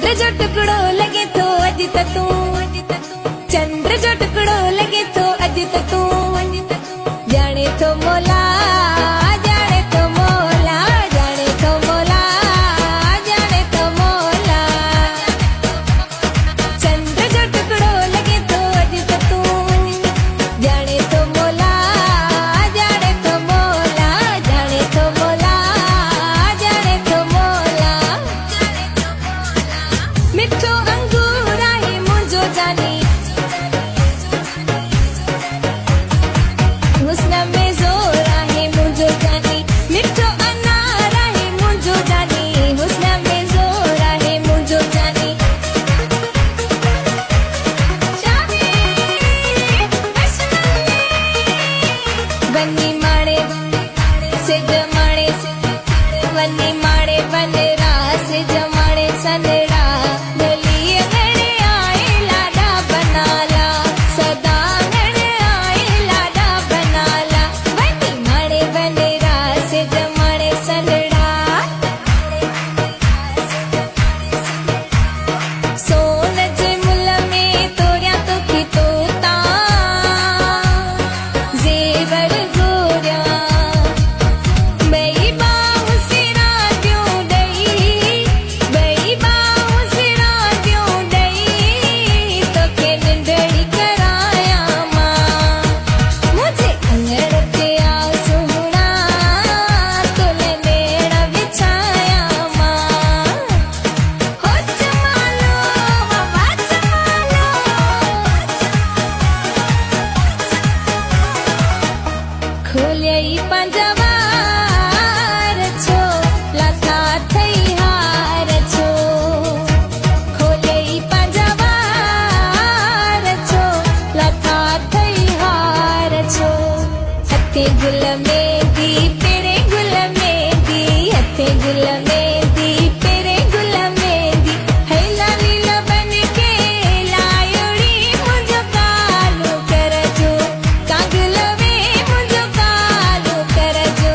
चंद्र जो टुकड़ो लगे तो अज तू, चंद्र जो टुकड़ो लगे तो अज तू, जाने तो मोला, जाने तो मोला, जाने तो मोला, जाने तो मोला। चंद्र जो टुकड़ो लगे तो अज तू, जाने तो मोला, जाने तो मोला, जाने तो मोला, जाने तो मोला। मिठो अंगूर आहे मुंहिंजो जानी, हुस्न में ज़ोर आहे मुंहिंजो जानी, मिठो अनार आहे मुंहिंजो जानी, हुस्न में ज़ोर आहे मुंहिंजो जानी। वनी माणे सिज माणे, वनी माणे वनरा सिज माणे सनरा, गली घणे आए लाडा बनाला, सदा घणे आए लाडा बनाला। वनी माणे वनरा सिज माणे सनरा, सोन जे मुल में तोरिया तोखी तोता, ज़ेवर गोरिया बई बाहूं सिरा दियूं ॾेई, बई बाहूं सिरा दियूं ॾेई, तोखे निंढड़ी करायां मां। मुंहिंजे अंगण ते आ सुहिणा, तोले मेण विछायां मां। हो चमालो बाबा चमालो, खोलियई पंहिंजा वार छो, लथा थई हार छो, खोलियई पंहिंजा वार छो, लथा थई हार छो। हथे गुल मेंदी पेरे गुल मेंदी, हथे गुल मेंदी पेरे गुल मेंदी, है लाली लबन के लायोड़ी मुंहिंजो कालो करजो, कागल वे मुंहिंजो कालो करजो,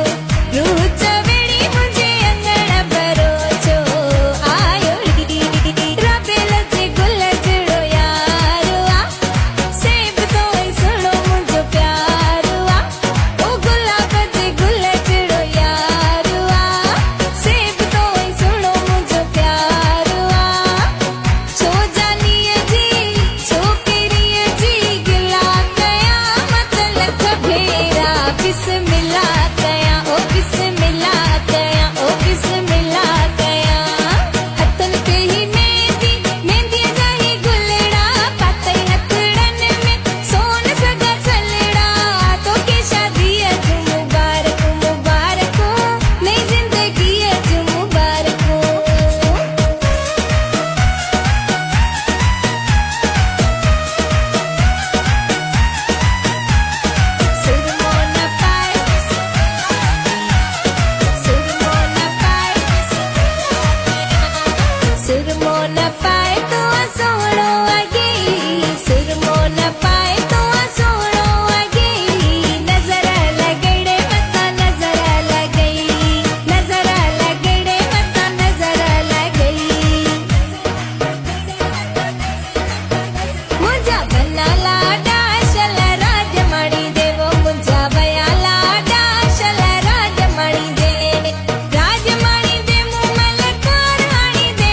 रूह चवेड़ी मुंहिंजे अंगण भरोचो आयोड़ी। रबेल जे गुल जहिड़ो यारो आ, सेब तो ई सुहिणो मुंहिंजो प्यारो आ, ओ गुलाब जे गुल जहिड़ो यारो आ, सेब तो ई सुहिणो मुंहिंजो प्यारो आ। छो जानीअ जी छोकिरीअ जी गिला कयां, मत लख भेरा बिस्मिल्ला कयां, ओ बिस्मिल्ला कयां, ओ बिस्मिल्ला कयां। हथनि ते ही मेहंदी, मेहंदीअ जा ही गुलड़ा, पातई हथड़नि में सोन सगा छलड़ा, तोखे शादीअ जूं मुबारकूं मुबारकूं, नई ज़िंदगीअ जूं मुबारकूं। सुरमो न पाए, सुरमो न पाए, सुरमो न पाए तो सोहणो अॻे, सुरमो न पाए तो सोहणो अॻे, नज़र लॻड़े मथां नज़र लॻई, नज़र लॻड़े मथां नज़र लॻई। मुंहिंजा बना लाडा शल राज माणी देवो, मुंहिंजा बया लाडा शल राज माणी दे, राज माणी दे मूं मलकार हाणी दे,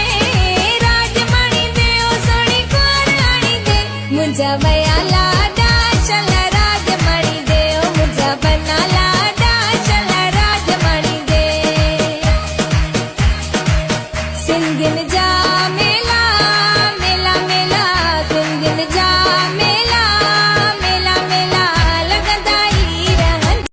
राज माणी दे ओ सोणी कार हाणी दे, मुंहिंजा बया लाडा शल राज माणी दे, ओ मुंहिंजा बना लाडा शल राज माणी दे। सिंधियुनि जा